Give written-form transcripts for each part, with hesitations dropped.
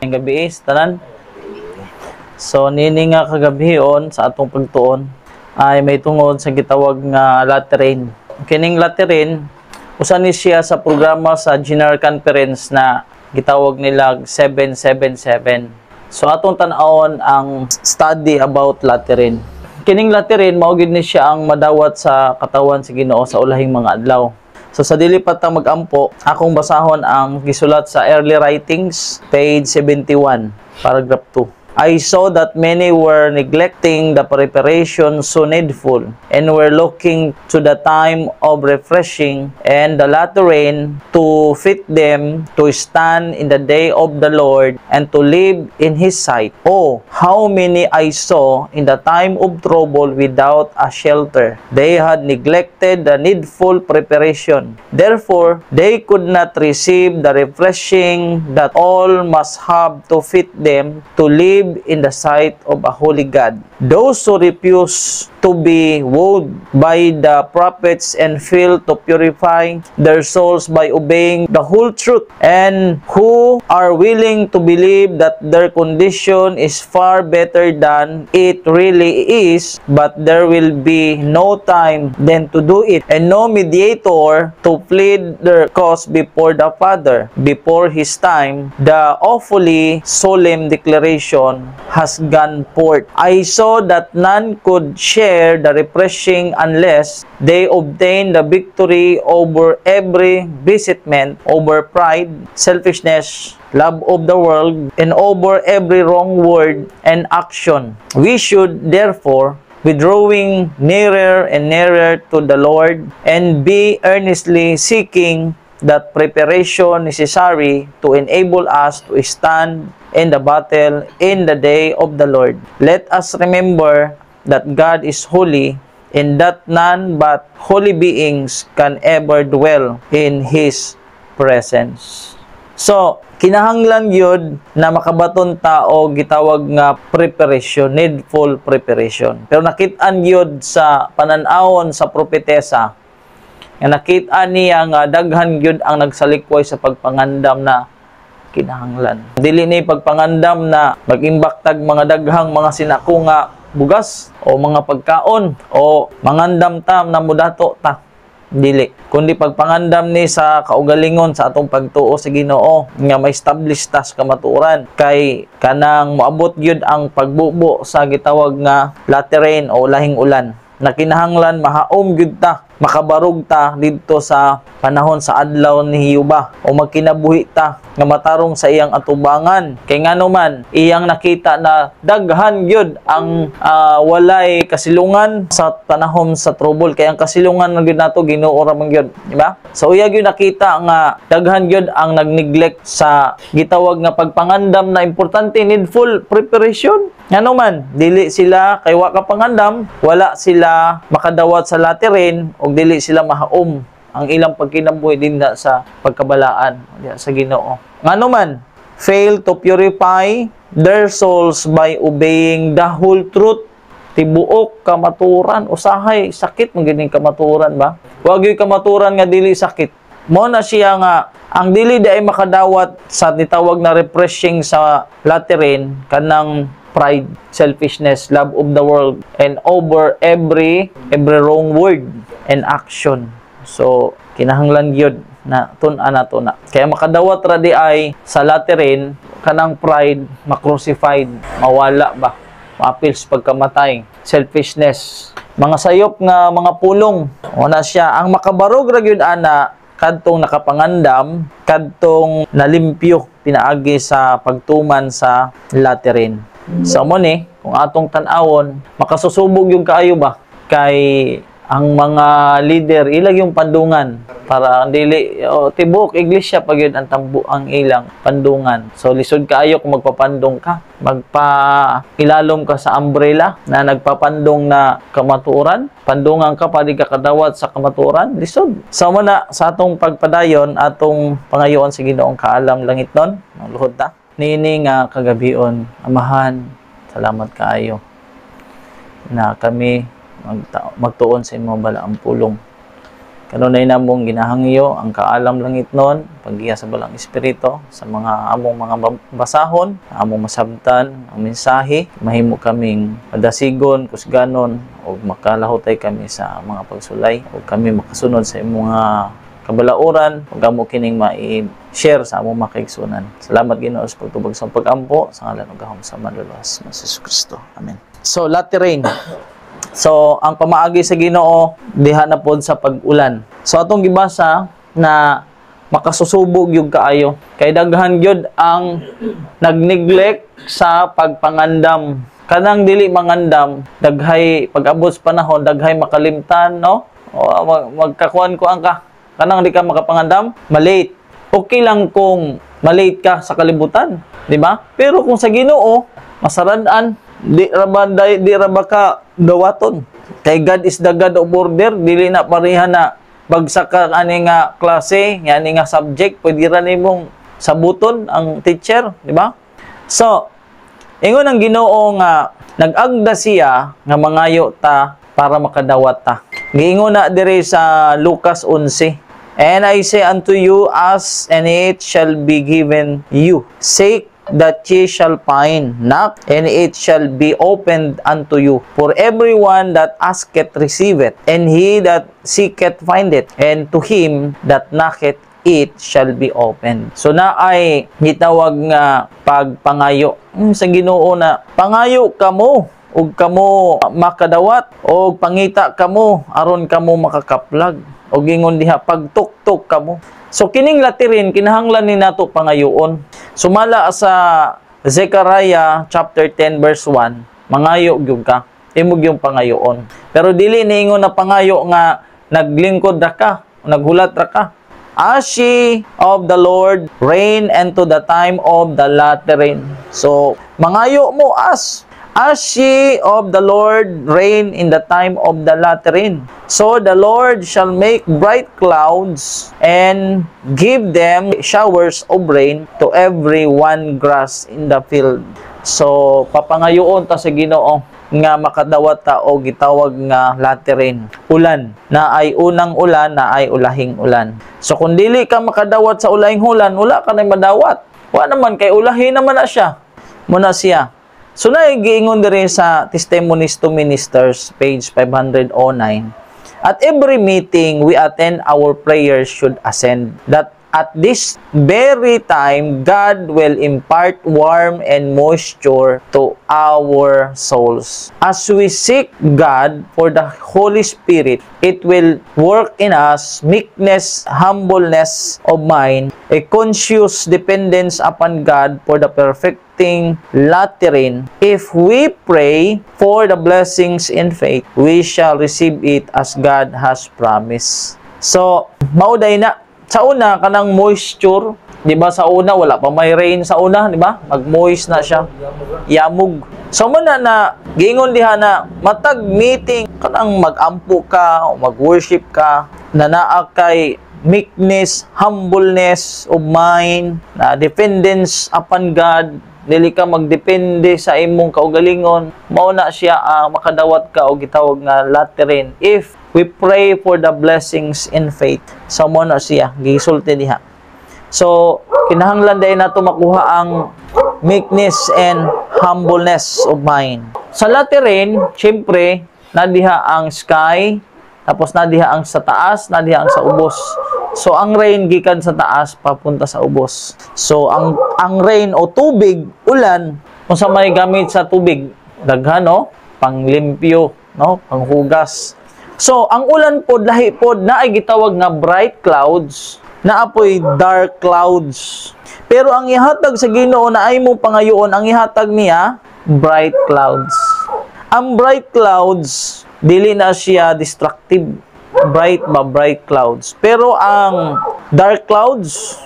Ang gabi is tanan. So nini nga kagabihon sa atong pagtuon ay may tungod sa gitawag nga laterin. Kining laterin usa ni siya sa programa sa General Conference na gitawag nila 777. So atong tan-awon ang study about laterin. Kining laterin mao gid ni siya ang madawat sa katawan sa Ginoo sa ulahing mga adlaw. So sa dili pa ta magampo, akong basahon ang gisulat sa Early Writings, page 71, paragraph 2. I saw that many were neglecting the preparation so needful, and were looking to the time of refreshing and the latter rain to fit them to stand in the day of the Lord and to live in His sight. Oh, how many I saw in the time of trouble without a shelter. They had neglected the needful preparation. Therefore, they could not receive the refreshing that all must have to fit them to live in the sight of a holy God. Those who refuse to be wowed by the prophets and fail to purify their souls by obeying the whole truth, and who are willing to believe that their condition is far better than it really is, but there will be no time then to do it, and no mediator to plead their cause before the Father before His time. The awfully solemn declaration has gone forth. I saw that none could share the refreshing unless they obtain the victory over every besetment, over pride, selfishness, love of the world, and over every wrong word and action. We should therefore, withdrawing nearer and nearer to the Lord, and be earnestly seeking that preparation necessary to enable us to stand in the battle in the day of the Lord. Let us remember that God is holy, and that none but holy beings can ever dwell in His presence. So, kinahanglan yun na makabaton tao gitawag nga preparation, needful preparation. Pero nakit-an yun sa pananawon sa propetesa, nga nakita niya nga daghan yun ang nagsalikway sa pagpangandam na kinahanglan. Dili ni pagpangandam na mag-imbaktag mga daghang mga sinako nga bugas o mga pagkaon o mangandam tam na mudato ta. Dili. Kundi pagpangandam ni sa kaugalingon sa atong pagtuo sa Ginoo nga ma-establish ta sa kamatuoran kay kanang moabot gyud ang pagbubo sa gitawag nga laterin o lahing ulan. Na kinahanglan mahaom gyud ta, makabarog ta didto sa panahon sa adlaw ni Hiyuba o magkinabuhi ta nga matarong sa iyang atubangan. Kay ngano man iyang nakita na daghan gyud ang walay kasilungan sa panahon sa trouble, kay ang kasilungan na gyud nato Ginoo ra man gyud, di ba? So iya gyud nakita nga daghan gyud ang nagneglect sa gitawag nga pagpangandam na importante, needful preparation. Ngano man dili sila kay wa ka pangandam, wala sila makadawat sa laterin o dili sila mahaom ang ilang pagkinabuhi din na sa pagkabalaan sa Ginoo. Ngano man fail to purify their souls by obeying the whole truth. Tibuok kamaturan, usahay sakit man gining kamaturan ba? Wa gyud kamaturan nga dili sakit. Mo na siya nga ang dili di ay makadawat sa titawag na refreshing sa laterin kanang pride, selfishness, love of the world, and over every wrong word and action. So kinahanglan gyud na tun-an nato na. Kaya makadawat ra di ay sa laterin kanang pride ma-crucified, mawala ba, maapil sa pagkamatay, selfishness, mga sayop nga mga pulong. Una siya ang makabarog ra gyud ana kadtong nakapangandam, kadtong nalimpyo pinaagi sa pagtuman sa laterin. So mo ni kung atong tan-awon makasusubog yung kaayo ba kay ang mga leader ilag yung pandungan para dili tibok iglesia pag yun ang tambo ang ilang pandungan. So lisod kaayo kung magpapandong ka, magpa-ilalom ka sa umbrella na nagpapandong na kamatuoran, pandungan ka pa di ka kadawat sa kamatuoran, lisod. So mo na sa atong pagpadayon atong pangayoon sa Ginoong kaalam langit nun, luhod ta. Nini nga kagabion, amahan, salamat kaayo na kami magtuon sa imong balaang pulong. Kanunay namong ginahangyo ang kaalam langit nun, paggiya sa balang espiritu, sa mga among mga basahon, among masabtan, ang mensahe, mahimo kaming padasigon, kusganon, o makalahutay kami sa mga pagsulay, o kami makasunod sa mga kabalauran, ug amo kining mai-share sa among makaigsunan. Salamat Ginoo sa pagtubag sa pag-ampo, sa ngalan ug gahom sa manluluwas nga si Kristo. Amen. So, laterin. So, ang pamaagi sa Ginoo diha na pod sa pag-ulan. So, atong gibasa na makasusubog yung kaayo. Kay daghan gyud ang nagneglect sa pagpangandam. Kanang dili mangandam, daghay pag-abot sa panahon, daghay makalimtan, no? O magkakuan ko ang ka. Kanang di ka makapangandam, malate. Okay lang kung malate ka sa kalibutan, di ba? Pero kung sa Ginoo, masaradaan, di ra ba ka dawaton. Kay God is the God of order, dili na pareha na bagsak ka ani nga klase, ani nga subject, pwede ra nimong sabuton ang teacher, di ba? So, ingon ang Ginoo nga nag-agda siya nga mangayo ta para makadawat ta. Giingon na diri sa Lucas 11. And I say unto you, ask, and it shall be given you. Seek, that ye shall find. Knock, and it shall be opened unto you. For everyone that asketh receiveth, and he that seeketh findeth, and to him that knocketh it shall be opened. So na ay gitawag nga pagpangayo sa Ginoo na pangayo kamo ug kamo makadawat og pangita kamo aron kamo makakaplag og ingon diha pagtuktok kamo. So kining latirin kinahanglan ni nato pangayoon. Sumala sa Zechariah chapter 10 verse 1, mangayo gyud ka, imong yung pangayoon. Pero dili niingon na pangayo nga naglingkod ra ka, naghulat ra ka. As ye of the Lord reign unto the time of the latter rain. So mangayo mo as ye of the Lord reign in the time of the latter rain. So the Lord shall make bright clouds and give them showers of rain to every one grass in the field. So papangayoon ta sa Ginoo nga makadawat ta o gitawag nga latter rain. Ulan na ay unang ulan, na ay ulahing ulan. So kung dili ka makadawat sa ulahing ulan, wala ka na madawat. Wa naman kay ulahin naman na siya. Muna siya. So na giingon diri sa Testimonies to Ministers, page 509. At every meeting we attend, our prayers should ascend, that at this very time God will impart warmth and moisture to our souls. As we seek God for the Holy Spirit, it will work in us meekness, humbleness of mind, a conscious dependence upon God for the perfecting laterin. If we pray for the blessings in faith, we shall receive it as God has promised. So, mauday na. Sa una, kanang moisture, di ba sa una, wala pa may rain sa una, di ba? Mag-moist na siya. Yamog. So, muna na, gingon diha na, matag meeting, kanang mag-ampo ka, o mag-worship ka, na naa kay meekness, humbleness of mind, na dependence upon God, dili ka magdepende sa imong kaugalingon, mauna siya makadawat ka o gitawag nga laterin. If we pray for the blessings in faith, so mauna siya gisulti diha. So kinahanglan day nato makuha ang meekness and humbleness of mind. Sa laterin, syempre nadiha ang sky, tapos nadiha ang sa taas, nadiha ang sa ubos. So ang rain gikan sa taas papunta sa ubos. So ang rain o tubig, ulan, kung sa may gamit sa tubig, daghan no, panglimpyo, no, panghugas. So ang ulan pod lahi pod na ay gitawag nga bright clouds, naapoy dark clouds. Pero ang ihatag sa Ginoo na ay mo pangayoon, ang ihatag niya bright clouds. Ang bright clouds dili na siya destructive. Bright clouds. Pero ang dark clouds,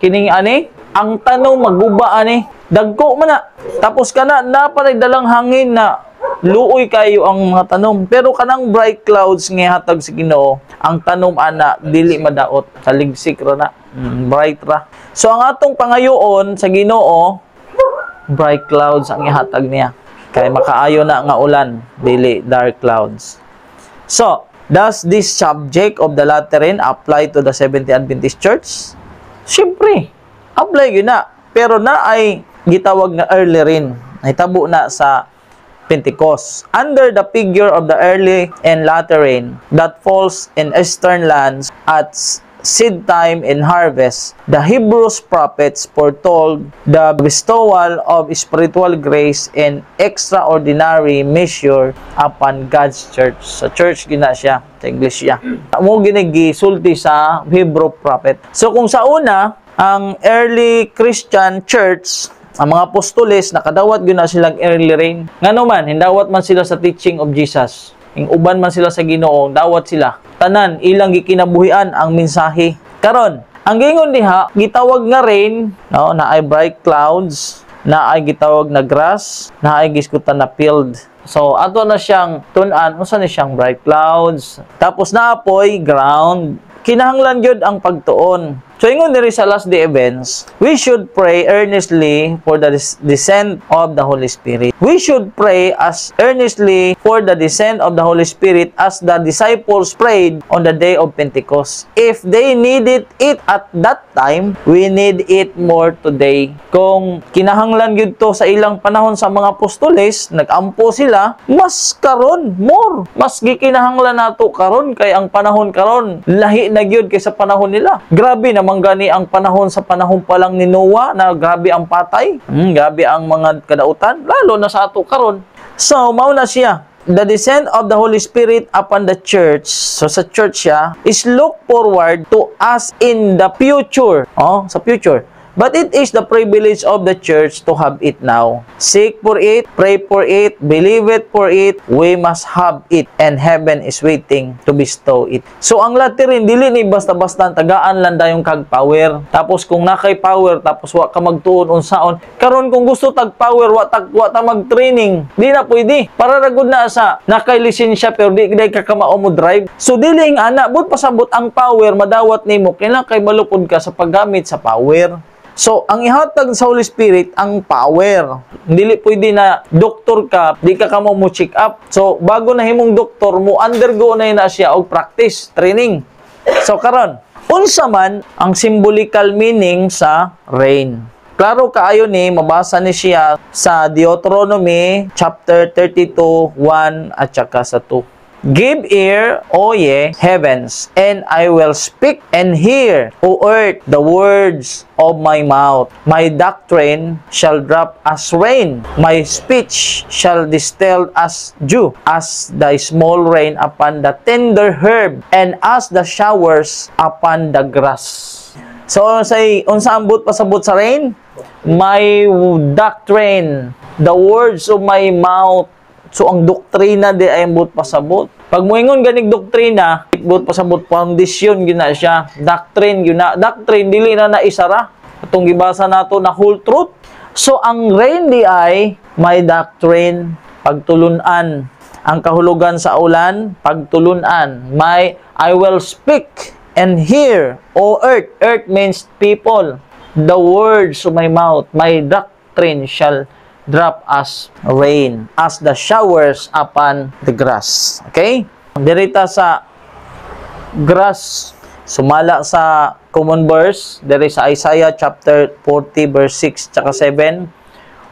kining ani, ang tanong maguba ani, dagko man na. Tapos kana naparay dalang hangin na luoy kayo ang mga tanom. Pero kanang bright clouds nga hatag sa Ginoo, ang tanom ana dili madaot, saligsik ra na, bright ra. So ang atong pangayoon sa Ginoo, bright clouds ang ihatag niya. Kay makaayo na nga ulan, dili dark clouds. So Does this subject of the latter rain apply to the Seventh-day Adventist Church? Siyempre, apply yun na. Pero na ay gitawag na early rain. Nahitabo na sa Pentecost. Under the figure of the early and latter rain that falls in eastern lands at seed time and harvest, the Hebrews prophets foretold the bestowal of spiritual grace in extraordinary measure upon God's church. Sa church gina siya, sa iglesia. Mo ginigisulti sa Hebrew prophet. So kung sa una, ang early Christian church, ang mga apostoles, nakadawat gina silang early rain. Ngano man, hindawat man sila sa teaching of Jesus. Ing uban man sila sa Ginoo, dawat sila. Tanan, ilang gikinabuhian ang mensahe. Karon, ang gingon diha, gitawag nga rain, no, na ay bright clouds, na ay gitawag na grass, na ay giskutan na field. So, ato na siyang tun-an, unsa ni siyang bright clouds. Tapos naapoy ground. Kinahanglan gyud ang pagtuon. So, ingon diri sa last day events, we should pray earnestly for the descent of the Holy Spirit. We should pray as earnestly for the descent of the Holy Spirit as the disciples prayed on the day of Pentecost. If they needed it at that time, we need it more today. Kung kinahanglan gyud to sa ilang panahon sa mga apostoles, nag-ampo sila, mas karon, more. Mas gikinahanglan nato karon kay ang panahon karon lahi na gyud kay sa panahon nila. Grabe na gani ang panahon sa panahon pa lang ni Noah na grabe ang patay, grabe ang mga kadautan, lalo na sa ato karon. So, mao na siya. The descent of the Holy Spirit upon the church, so sa church siya, is look forward to us in the future. Oh, sa future. But it is the privilege of the church to have it now. Seek for it, pray for it, believe it for it. We must have it, and heaven is waiting to bestow it. So, ang laterin, dili ni basta-basta tagaan lang dayong kag power. Tapos, kung nakay power, tapos wa ka magtuon unsaon. Karon kung gusto tag power, wa ta mag-training. Di na pwede. Para ragod na sa nakay lisensya, pero di ka kamao mo drive. So, dili ang ana, but pasabot ang power, madawat nimo, kailangan kay malupod ka sa paggamit sa power. So, ang ihatag sa Holy Spirit, ang power. Dili pwede na doktor ka, di ka mo check up. So, bago na himong doktor, mo undergo na siya og practice, training. So, karon, unsa man ang symbolical meaning sa rain? Klaro kaayo ni, mabasa ni siya sa Deuteronomy chapter 32, 1 at saka sa 2. Give ear, O ye heavens, and I will speak, and hear, O earth, the words of my mouth. My doctrine shall drop as rain, my speech shall distill as dew, as the small rain upon the tender herb, and as the showers upon the grass. So, unsa ambot pasabot sa rain? My doctrine, the words of my mouth. So, ang doktrina di ay ambot pasabot. Pag moingon ganig doktrina, ambot pasabot, foundation yun na siya. Doctrine yun na. Doctrine, dili na naisara. Itong gibasa nato na whole truth. So, ang rain di ay may doctrine, pagtulunan. Ang kahulugan sa ulan, pagtulunan. I will speak and hear, O earth. Earth means people. The words of my mouth, my doctrine shall drop as rain, as the showers upon the grass. Okay? Dirita sa grass, sumala sa common verse, diri sa Isaiah chapter 40 verse 6 tsaka 7.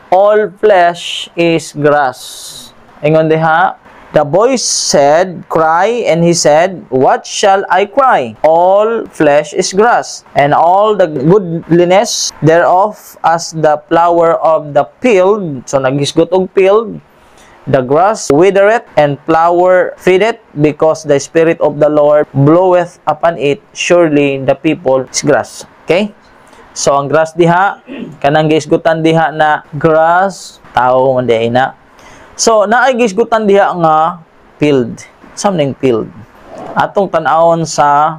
All flesh is grass. Ingon diha, the voice said, cry, and he said, what shall I cry? All flesh is grass, and all the goodliness thereof as the flower of the field. So, nagisgot og field. The grass withereth, and flower fadeth, because the Spirit of the Lord bloweth upon it. Surely the people is grass. Okay? So, ang grass diha, kanang gisgutan diha na grass, tao man diha na. So, naay gisgutan diha nga field. Something field. Atong tan-awon sa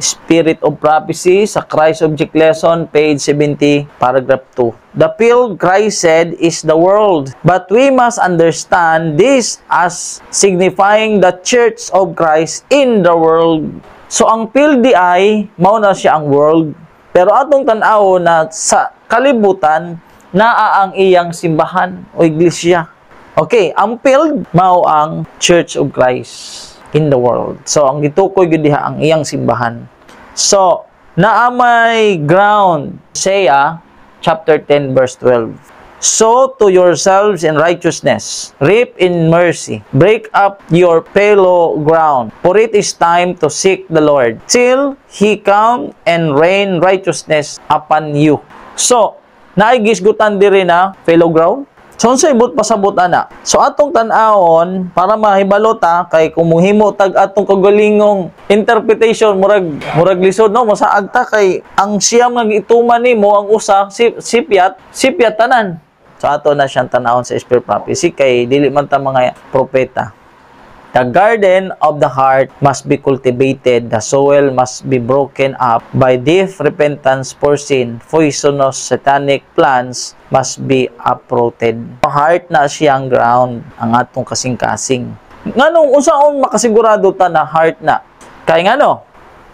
Spirit of Prophecy sa Christ Object Lesson, page 70, paragraph 2. The field, Christ said, is the world. But we must understand this as signifying the Church of Christ in the world. So, ang field di ay, mao na siya ang world. Pero atong tan-aw na sa kalibutan, naa ang iyang simbahan o iglesia. Okay, ang field, mao ang Church of Christ. in the world. So ang gitukoy gyud diha ang iyang simbahan. So naamay ground, Hosea chapter 10 verse 12. Sow to yourselves in righteousness, reap in mercy, break up your fallow ground, for it is time to seek the Lord, till He come and rain righteousness upon you. So, naigisgutan diri na fallow ground? So, unsay but pasabot ana? So, atong tan-awon, para mahibalota, kay kumuhimo tag atong kagalingong interpretation, murag lisod, no? Masaag ta, kay ang siyam nga gituman nimo ang usa, sipyat tanan. So, ato na siyang tanawon sa spirit prophecy, kay dili man ta mga propeta. The garden of the heart must be cultivated, the soil must be broken up by deep repentance for sin, poisonous satanic plants must be uprooted. Heart na siyang ground, ang atong kasing-kasing. Nganong unsaon makasigurado ta na heart na? Kay ngano?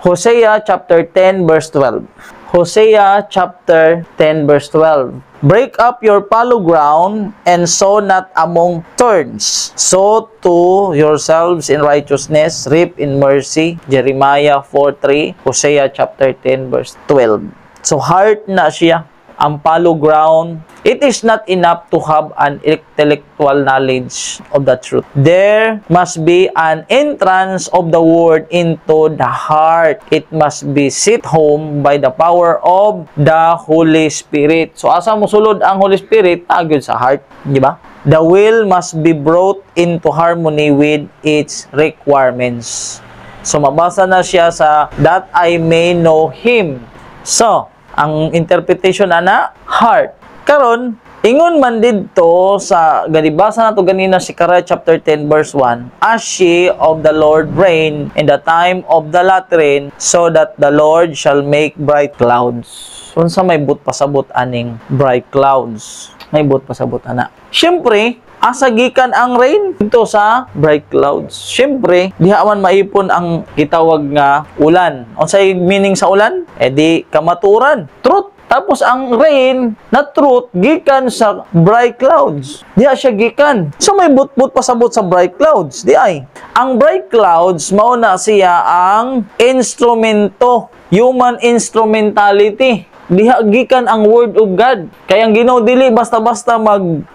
Hosea chapter 10 verse 12. Hosea chapter 10 verse 12. Break up your fallow ground and sow not among thorns. Sow to yourselves in righteousness, reap in mercy. Jeremiah 4:3, Hosea chapter 10 verse 12. So heart na siya, ang fallow ground. It is not enough to have an intellectual knowledge of the truth. There must be an entrance of the word into the heart. It must be set home by the power of the Holy Spirit. So asa mo sulod ang Holy Spirit? Agad sa heart, di ba? The will must be brought into harmony with its requirements. So mabasa na siya sa that I may know Him. So ang interpretation ana, heart. Karon, ingon man didto sa ganibasa nato ganina si Zechariah chapter 10 verse 1, as she of the Lord reign in the time of the latter rain, so that the Lord shall make bright clouds. Unsa may but pasabot aning bright clouds? May but pasabot ana. Syempre, asa gikan ang rain dito sa bright clouds. Syempre, diha man maipon ang gitawag nga ulan. Unsay meaning sa ulan? Di kamaturan. Truth. Tapos ang rain na truth gikan sa bright clouds. Diha siya gikan. So may but pasabot sa bright clouds. Di ay. Ang bright clouds mao na siya ang instrumento, human instrumentality. Diha gikan ang word of God. Kaya ang Ginoo dili basta-basta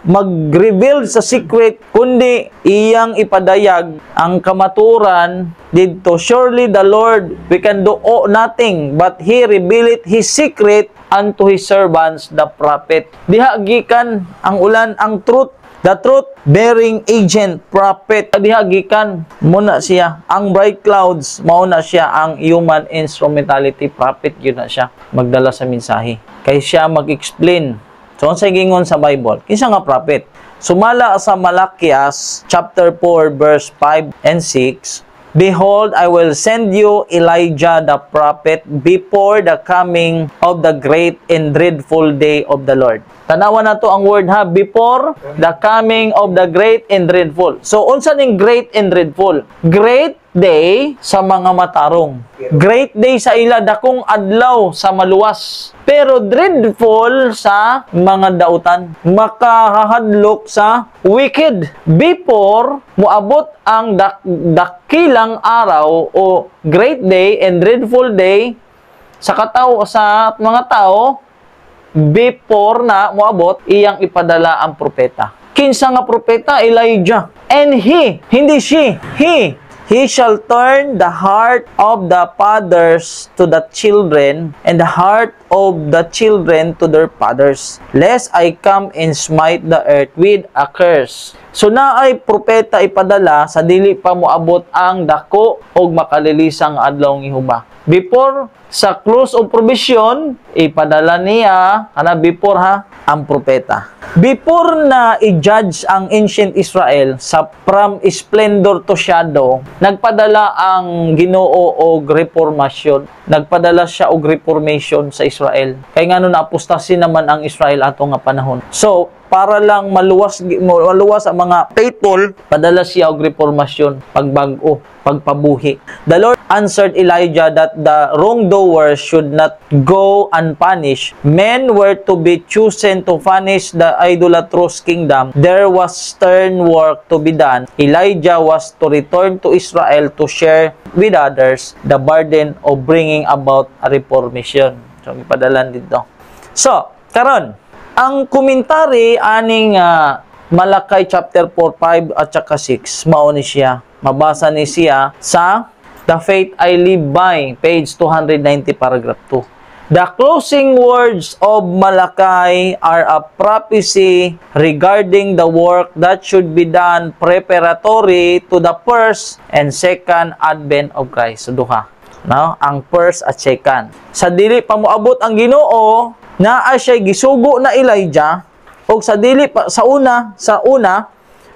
mag-reveal sa secret, kundi iyang ipadayag ang kamaturan didto. Surely the Lord, we can do nothing, but He revealeth His secret unto His servants, the prophet. Diha gikan ang ulan, ang truth, the truth bearing agent, prophet. Diha gikan muna siya. Ang bright clouds, mauna siya ang human instrumentality, prophet yun na siya magdala sa mensahe. Kay siya mag-explain. So unsay gingon sa Bible? Kinsa nga prophet? Sumala sa Malakias chapter 4 verse 5 and 6. Behold, I will send you Elijah the prophet before the coming of the great and dreadful day of the Lord. Tanawa na to ang word ha, before the coming of the great and dreadful. So, unsa ning great and dreadful? Great day sa mga matarong. Great day sa ila, dakong adlaw sa maluwas. Pero dreadful sa mga dautan. Makahahadlok sa wicked. Before moabot ang dakilang araw o great day and dreadful day sa sa mga tao, before na moabot, iyang ipadala ang propeta. Kinsa nga propeta? Elijah. And hindi she, he shall turn the heart of the fathers to the children, and the heart of the children to their fathers, lest I come and smite the earth with a curse. So naay propeta ipadala sa dili pa moabot ang dako og makalilisang adlaw ng Jehova. Before sa close of provision, ipadala niya before ang propeta. Before na i-judge ang ancient Israel sa from splendor to shadow, nagpadala ang Ginoo og reformasyon. Nagpadala siya og reformation sa Israel. Kay ngano na apostasy naman ang Israel ato nga panahon. So, para lang maluwas ang mga faithful, padala siya og reformasyon, pagbag-o, pagpabuhi. The Lord answered Elijah that the wrongdoers should not go unpunished. Men were to be chosen to punish the idolatrous kingdom. There was stern work to be done. Elijah was to return to Israel to share with others the burden of bringing about a reformation. So, ipadalan dito. So, karon, ang komentary aning Malakay chapter 4, 5 at saka 6, mao ni siya. Mabasa ni siya sa The Faith I Live By, page 290, paragraph 2. The closing words of Malakay are a prophecy regarding the work that should be done preparatory to the first and second advent of Christ. So, duha. No? Ang first at second. Sa dili pa moabot ang Ginoo, naa siya gisugo na Elijah, o sa dili pa sa una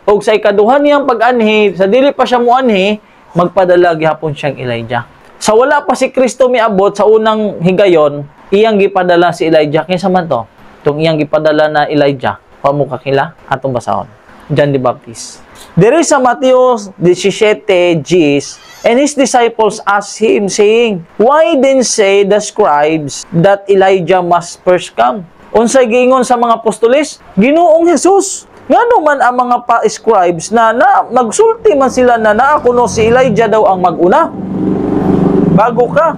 o sa ikaduhan niyang pag-anhi, sa dili pa siya muanhi, magpadala gyapon siyang Elijah. Sa wala pa si Kristo miabot sa unang higayon, iyang gipadala si Elijah. Kinsa man to? Tong iyang gipadala na Elijah, pamo kakila atong basahon. John the Baptist. There is sa Mateo 17, Jesus and his disciples asked him, saying, "Why then say the scribes that Elijah must first come?" Unsay giingon sa mga apostoles? Ginoong Jesus. Ngano man ang mga pa-scribes na nagsulti man sila na kuno si Elijah daw ang maguna. Bago ka,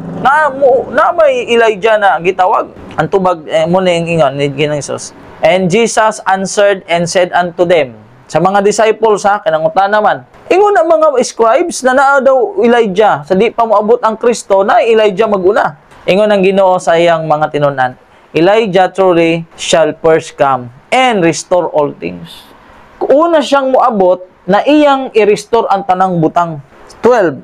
na may Elijah na gitawag. Ang tubag mo na yung ingon ni Ginoong Jesus. And Jesus answered and said unto them, sa mga disciples kinangutan naman, ingon ang mga scribes na naa daw Elijah, sa di pa moabot ang Kristo na Elijah maguna. Ingon ang Ginoo sa iyang mga tinunan, Elijah truly shall first come and restore all things. Una siyang moabot na iyang i-restore ang tanang butang. 12.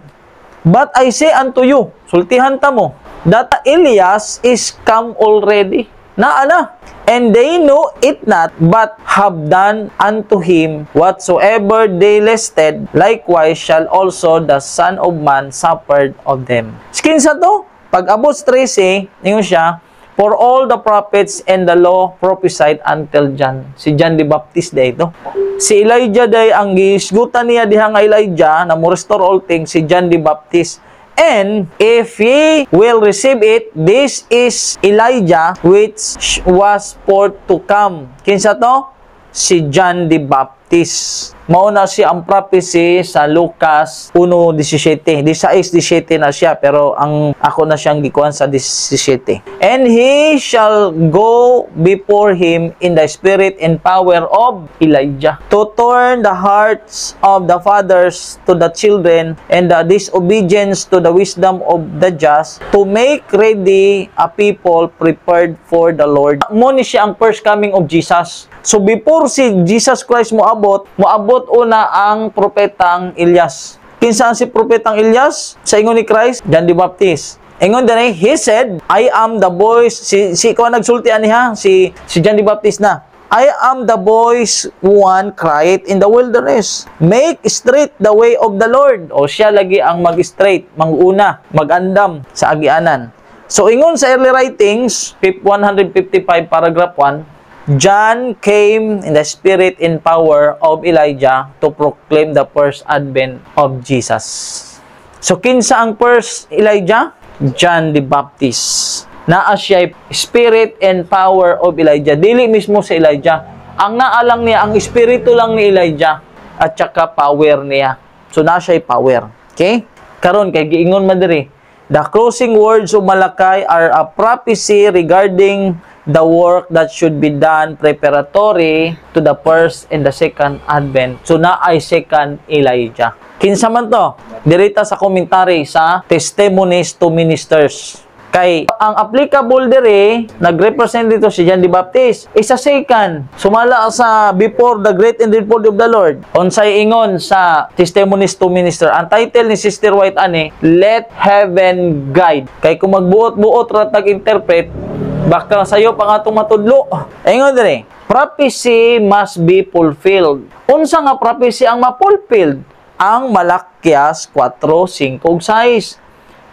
But I say unto you, sultihan ta mo, that Elias is come already. Naana. And they know it not, but have done unto him whatsoever they listed, likewise shall also the Son of Man suffer of them. Kinsa to? Pag abot 13, ingon siya, for all the prophets and the law prophesied until John. Si John the Baptist day ito. Si Elijah day ang gisgutan niya diha nga Elijah na mo restore all things, si John the Baptist. And if ye will receive it, this is Elijah which was for to come. Kinsa to? Si John the Baptist. Mauna siya ang prophecy sa Lucas 1:17. 16:17 na siya, pero ang ako na siyang gikuan sa 17. And he shall go before him in the spirit and power of Elijah, to turn the hearts of the fathers to the children, and the disobedience to the wisdom of the just, to make ready a people prepared for the Lord. Mo ni siya ang first coming of Jesus. So before si Jesus Christ moabot una ang propetang Elias. Kinsa si propetang Elias? Sa ingon ni Christ, John the Baptist. Ingon dinhi, he said, I am the voice, si ko nagsultian niya, si John the Baptist na. I am the voice one cried in the wilderness. Make straight the way of the Lord. O siya lagi ang mag-straight, mag-una, mag-andam sa agianan. So ingon sa early writings, 155 paragraph 1, John came in the spirit and power of Elijah to proclaim the first advent of Jesus. So kinsa ang first Elijah? John the Baptist. Naa siya spirit and power of Elijah. Dili mismo si Elijah. Ang naalang niya, ang espiritu lang ni Elijah at saka power niya. So naa siya power. Okay? Karon kay giingon man diri, the closing words of Malakay are a prophecy regarding the work that should be done preparatory to the first and the second advent. So na ay second Elijah. Kinsa man to? Dirita sa komentary sa Testimonies to Ministers. Kay ang applicable dire, nagrepresent dito si John the Baptist. Isa second, sumala sa before the great and dreadful of the Lord. Unsay ingon sa Testimonies to Minister. Ang title ni Sister White ani, Let Heaven Guide. Kay kung magbuot-buot ra tag-interpret, baka sayo pang atong matudlo. Ingon dire, prophecy must be fulfilled. Unsa nga prophecy ang ma-fulfilled? Ang Malakyas 4:5-6.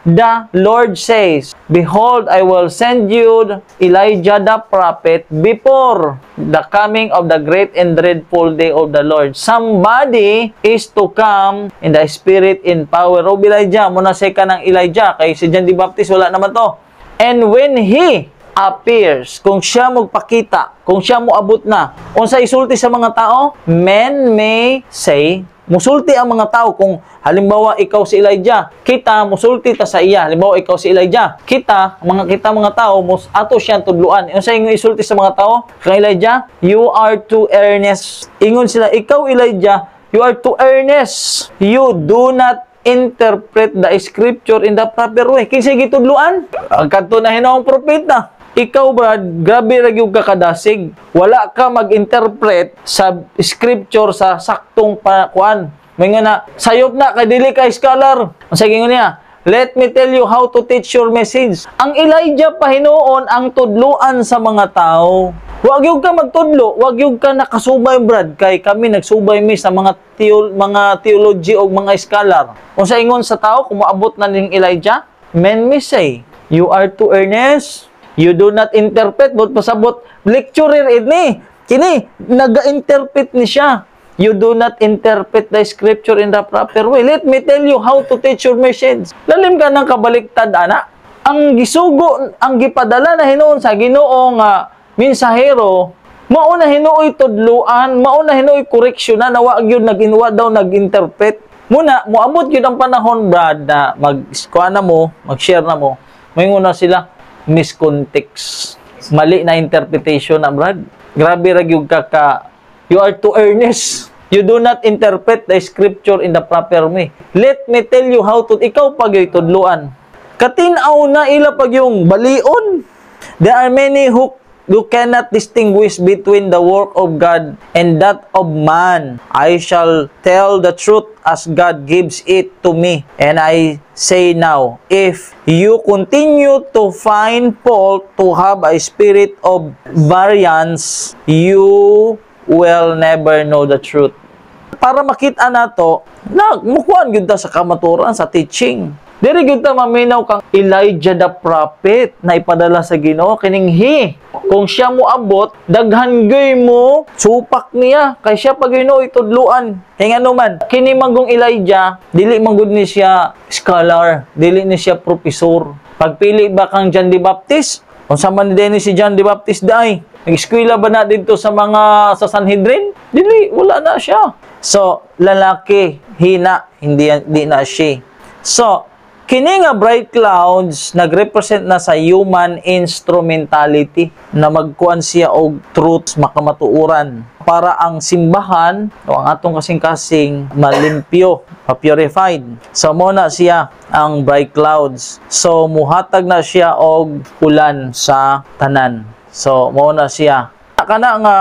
The Lord says, Behold, I will send you Elijah the prophet before the coming of the great and dreadful day of the Lord. Somebody is to come in the spirit in power of Elijah. Muna say ka ng Elijah, kay si John the Baptist wala naman to. And when he appears, kung siya magpakita, kung siya moabot na, unsa isulti sa mga tao, men may say, musulti ang mga tao. Kung halimbawa ikaw si Elijah, kita musulti ta sa iya. Halimbawa ikaw si Elijah, kita mga tao ato siyang tudluan. Unsa ingon isulti sa mga tao kay Elijah? You are too earnest. Ingon sila, ikaw Elijah, you are too earnest. You do not interpret the scripture in the proper way. Kinsa gitudluan? Ang kadto na hinaong propeta. Ikaw, Brad, grabe ra gyud ka kadasig. Wala ka mag-interpret sa scripture sa saktong kuan. May nga na, sayop na, kay dili ka scholar. Ang saging niya, let me tell you how to teach your message. Ang Elijah pa hinuon ang tudluan sa mga tao. Wag yung ka magtudlo, wag yung ka nakasubay, Brad, kay kami nagsubay mi sa mga theology o mga scholar. Kung sa ingon sa tao, kung maabot na ning Elijah, men may say, you are too earnest. You do not interpret, but pasabot, lecturer ni. Kini, naga-interpret ni siya. You do not interpret the scripture in the proper way. Let me tell you how to teach your message. Lalim ka ng kabaliktad, ana. Ang gisugo, ang gipadala na hinuon sa Ginoong minsahero, mauna hinuoy tudluan, mauna hinuoy koreksyonan, na wag yun nag-interpret. Muna, moabot yun ang panahon, Brad, na mag-share na mo, may una sila, miscontext. Mali na interpretation na, Brad. Grabe ra gyud ka you are too earnest. You do not interpret the scripture in the proper way. Let me tell you how to, ikaw pag yung tudluan. Katinaw na ila pag yung balion. There are many who cannot distinguish between the work of God and that of man. I shall tell the truth as God gives it to me. And I say now, if you continue to find fault to have a spirit of variance, you will never know the truth. Para makita nato, mukuan gyud ta sa kamaturan, sa teaching. Diri gyud ta maminaw kang Elijah the prophet na ipadala sa Ginoo kining kung siya mo abot, daghan gyud mo supak niya kay siya pag Ginoo itudluan. Kay ngano man, kini manggong Elijah, dili man gud ni siya scholar, dili ni siya professor. Pagpili ba kang John the Baptist? Unsa man din si John the Baptist dai? Nag-eskwela ba na dito sa sa Sanhedrin? Dili, wala na siya. So, lalaki, hina, hindi na siya. So, kini nga bright clouds nagrepresent na sa human instrumentality na magkuan siya og truths makamatuoran para ang simbahan o ang atong kasing-kasing malimpyo, purified. So mo na siya ang bright clouds. So muhatag na siya og ulan sa tanan. So mo na siya. Kana nga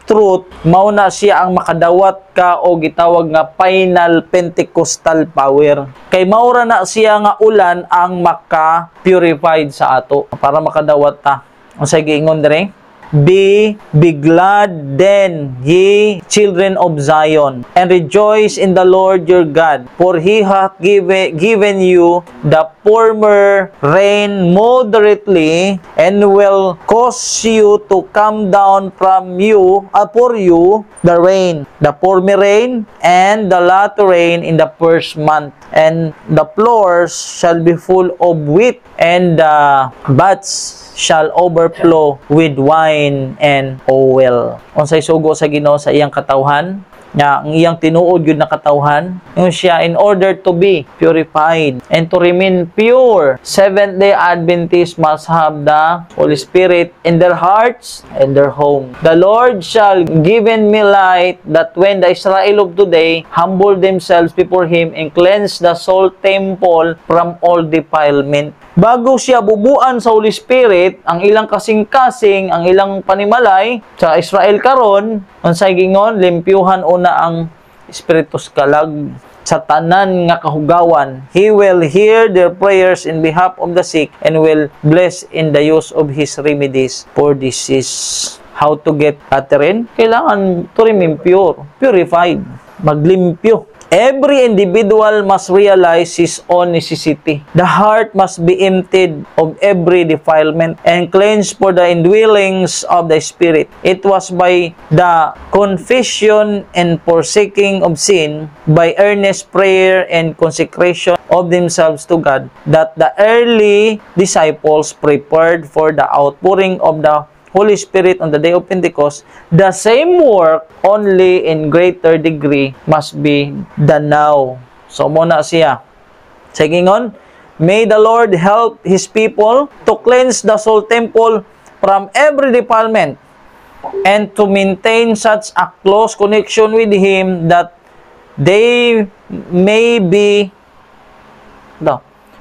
truth, mao na siya ang makadawat ka o gitawag nga final Pentecostal power. Kay maura na siya nga ulan ang maka-purified sa ato para makadawat ta. Unsay giingon dire? Be glad then, ye children of Zion, and rejoice in the Lord your God, for He hath given you the former rain moderately, and will cause you to come down from you, for you, the rain, the former rain, and the latter rain in the first month. And the floors shall be full of wheat, and the vats shall overflow with wine and oil. Unsay sugo sa Ginoo sa iyang katawhan, nga ang iyang tinuod gyud na katawhan, yung siya in order to be purified and to remain pure. Seventh-day Adventists must have the Holy Spirit in their hearts and their home. The Lord shall given me light that when the Israel of today humble themselves before Him and cleanse the soul temple from all defilement. Bago siya bubuan sa Holy Spirit, ang ilang kasing-kasing, ang ilang panimalay sa Israel karon, unsay gingon, limpyuhan una ang Espiritus Kalag sa tanan nga kahugawan. He will hear their prayers in behalf of the sick and will bless in the use of His remedies for disease. How to get Catherine? Kailangan to remain pure, purified, maglimpyo. Every individual must realize his own necessity. The heart must be emptied of every defilement and cleansed for the indwellings of the Spirit. It was by the confession and forsaking of sin, by earnest prayer and consecration of themselves to God, that the early disciples prepared for the outpouring of the Holy Spirit on the day of Pentecost. The same work, only in greater degree, must be done now. So, muna siya. Sige ngon, may the Lord help His people to cleanse the soul temple from every defilement and to maintain such a close connection with Him that they may be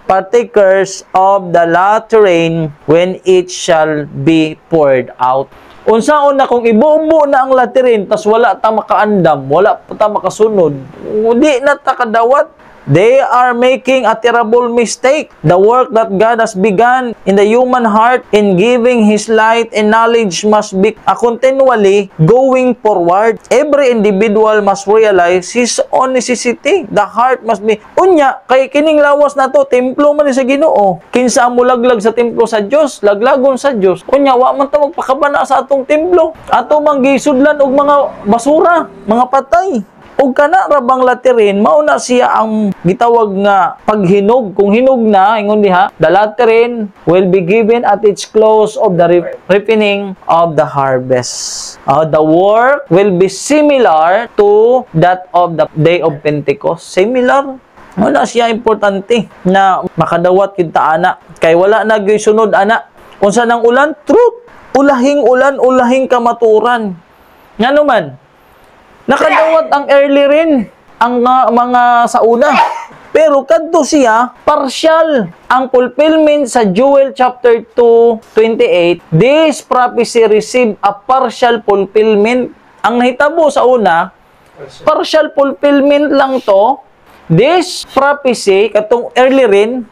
partakers of the latter rain when it shall be poured out. Unsaon na kung ibubo na ang laterin tas wala ta makaandam, wala ta makasunod, hindi na ta kadawat. They are making a terrible mistake. The work that God has begun in the human heart in giving His light and knowledge must be continually going forward. Every individual must realize his own necessity. The heart must be, unya, kay kining lawas na to, templo man sa Ginoo. Kinsa mo laglag sa templo sa Dios, laglagon sa Dios. Unya, wa man ta magpakabana sa atong templo. Ato manggisudlan og mga basura, mga patay. O kana rabang laterin, mauna siya ang gitawag nga paghinog. Kung hinog na, ingon diha, the laterin will be given at its close of the ripening of the harvest. The work will be similar to that of the day of Pentecost. Similar. Mauna siya importante na makadawat kita ana. Kay wala na gyud sunod ana. Unsa nang ulan? Truth. Ulahing ulan, ulahing kamaturan. Nga naman. Nakadawat ang early rin, ang mga sa una. Pero kadto siya, partial. Ang fulfillment sa Joel chapter 2:28, this prophecy received a partial fulfillment. Ang nahitabo sa una, partial fulfillment lang to. This prophecy, katong early rin,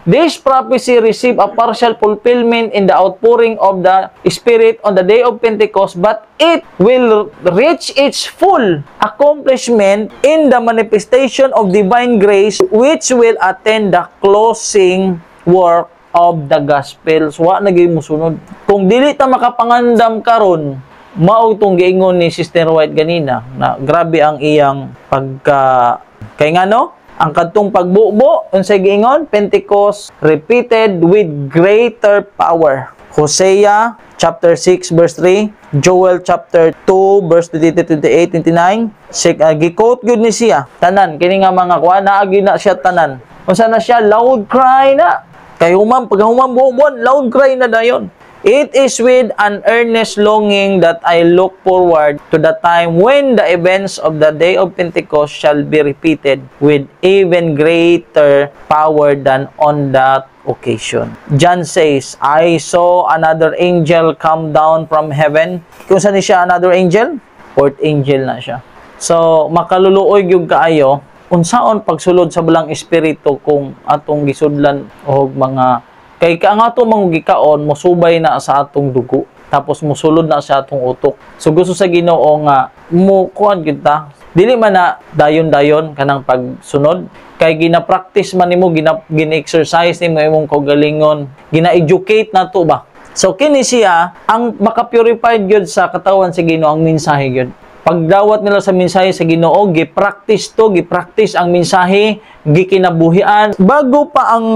this prophecy received a partial fulfillment in the outpouring of the Spirit on the day of Pentecost, but it will reach its full accomplishment in the manifestation of divine grace, which will attend the closing work of the gospel. So, wa nagay mo sunod. Kung dili ta makapangandam karon, mao tong giingon ni Sister White ganina na grabe ang iyang pagka kay ngano ang kadtong pagbubo, unsay giingon, Pentecost repeated with greater power. Hosea chapter 6 verse 3, Joel chapter 2 verse 28, 29. Gi-quote gyud ni siya tanan kini nga mga kuan naagi na siya tanan. Unsa na siya, loud cry na. Kay humam pag humam buon, loud cry na dayon. It is with an earnest longing that I look forward to the time when the events of the day of Pentecost shall be repeated with even greater power than on that occasion. John says, I saw another angel come down from heaven. Kung saan siya another angel? Fourth angel na siya. So, makaluluoy yung kaayo, unsaon pagsulod sa balang espiritu kung atong gisudlan o mga kay ang ato manggikaon mosubay na sa atong dugo tapos mosulod na sa atong utok. So gusto sa Ginoo nga mo kuan kita dili man na dayon-dayon kanang pagsunod kay gina-practice man nimo gina-exercise nimo imong kaugalingon, gina-educate nato ba. So kini siya ang maka-purified gyud sa katawan sa Ginoo ang mensahe gyud. Pagdawat nila sa mensahe sa Ginoo, gi-practice ang mensahe, gikinabuhian. Bago pa ang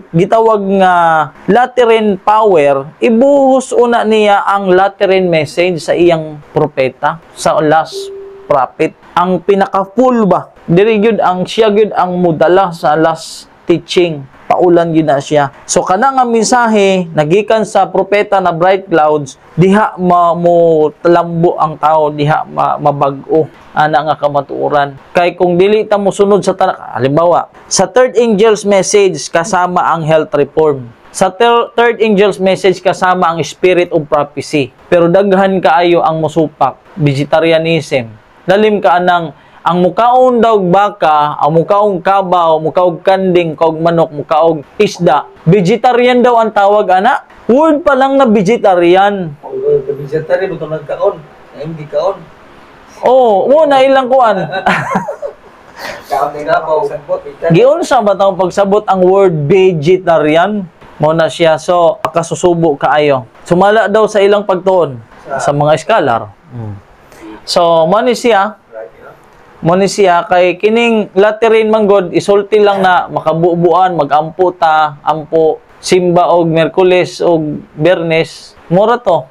gitawag nga lateran power, ibuhos una niya ang lateran message sa iyang propeta, sa last prophet. Ang pinaka-full ba? Diri gyud ang siya gyud ang mudala sa last teaching. Paulan yun na siya. So, kana nga mensahe, nagikan sa propeta na bright clouds, diha mo talambo ang tao, diha mabag-o, ana nga kamatuoran. Kay kung dili ta mo sunod sa halimbawa, sa third angel's message, kasama ang health reform. Sa third angel's message, kasama ang spirit of prophecy. Pero daghan kaayo ang musupak, vegetarianism. Lalim ka anang ang mukaon daw baka, ang mukaong kabaw, mukaog kanding, kaog manok, mukaog isda. Vegetarian daw ang tawag, ana. Word pa lang na vegetarian. Vegetarian, ito nagkaon. Hindi kaon. Oo, muna ilang kuan. Kaon din na pagsabot. Giunsa ba taong pagsabot ang word vegetarian? Mo na siya. So, kasusubo kaayo. Sumala daw sa ilang pagtuon sa mga scholar. So, mo ni siya kay kining Lateran manggod isulti lang na makabubuan, magampo ta, ampo simba og Miyerkules og Biyernes. Mura to.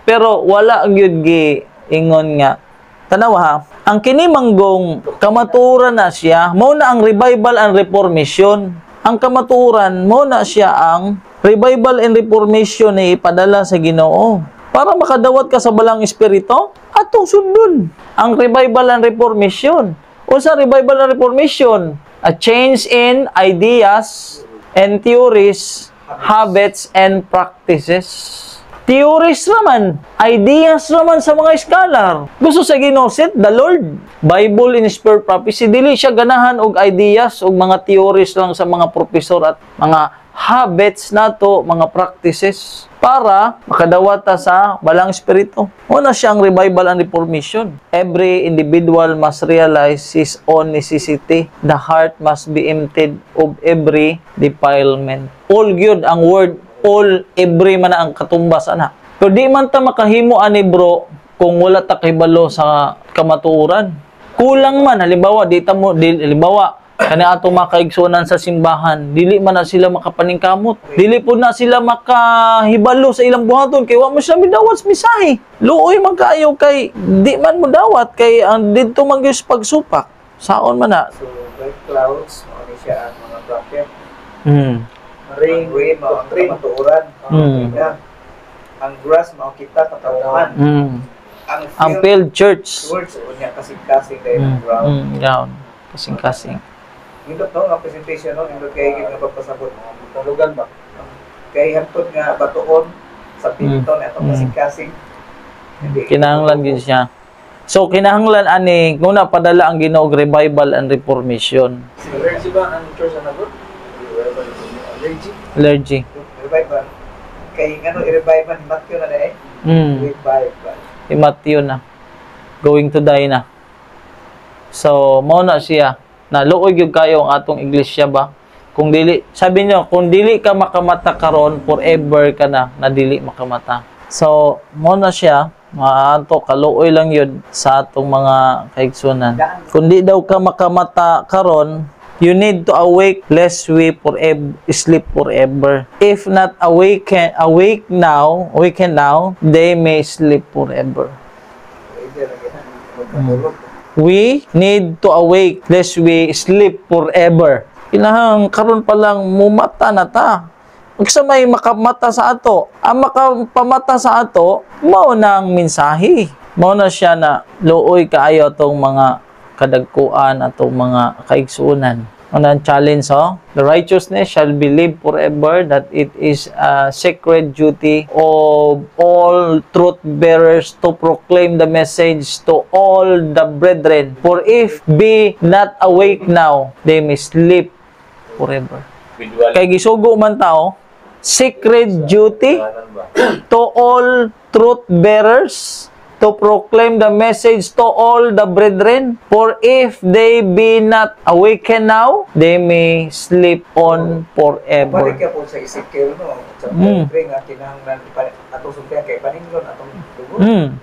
Pero wala gyud gi ingon nga tanaw ha. Ang kini manggong kamaturan na siya, mao na ang revival and reformation. Ang kamaturan, mo na siya ang revival and reformation na ipadala sa Ginoo. Para makadawat ka sa balang espiritu, atong sundon ang revival and reformation. O sa revival and reformation, a change in ideas and theories, habits and practices. Theories naman, ideas naman sa mga scholar. Gusto sa Ginoo set the Lord. Bible inspired prophecy, dili siya ganahan og ideas og mga theories lang sa mga professor at mga habits nato, mga practices para makadawat ta sa balang espiritu. Una siyang revival and reformation. Every individual must realize his own necessity. The heart must be emptied of every defilement. All good ang word all, every man ang katumbas, ana. Pero di man ta makahimo ani bro kung wala ta kahibalo sa kamatuoran. Kulang man, halimbawa, halimbawa, kani ato makaigsunan sa simbahan, dili man na sila makapaningkamot. Dili po na sila makahibalo sa ilang buhaton, kay wa mo sila midawat sa misahe. Luoy man kaayo kay, di man mo dawat, kay ang dito magyus pagsupak. Saon man na. So, white clouds, ano siya ang mga prophet. Rain, ang matuuran. Ang grass, makikita, katawuhan. Ang field church. Words, unya kasing-kasing dahil ang ground. Ground. Kasing-kasing. Hindot no, ang presentation no, hindot kay gid nga pagpasabot. Talugan ba? Kay hantod nga batuon sa pinton atong kasing-kasing. Kinahanglan gid siya. So kinahanglan ani nguna padala ang Ginoo og revival and reformation. Allergy ba ang church na nagot? Allergy. Revival. Kay ngano i-revive man Matthew na dai? Revival. Si Matthew na. Going to die na. So mao na siya. Na luoy gyud kayo ang atong iglesia ba? Kung dili, sabi niyo, kung dili ka makamata karon, forever ka na dili makamata. So mao na siya. Maanto kaluoy lang yun sa atong mga kaigsunan. Kung di daw ka makamata karon, you need to awake lest we forever sleep forever. If not awaken now, they may sleep forever. We need to awake lest we sleep forever. Kinahang karon pa lang mumata na ta. Ug sa may makamata sa ato, ang makapamata sa ato, mao nang mensahe. Mao na siya na luoy kaayo atong mga kadagkuan atong mga kaigsuonan. Ang challenge, the righteousness shall be lived forever, that it is a sacred duty of all truth bearers to proclaim the message to all the brethren. For if be not awake now, they may sleep forever. Kay gisugo man tao, sacred duty to all truth bearers to proclaim the message to all the brethren. For if they be not awakened now, they may sleep on forever. Balik ka po sa Ezekiel, no? Sa nga kinahanglan atong sumpiyan kay paningon atong tugon.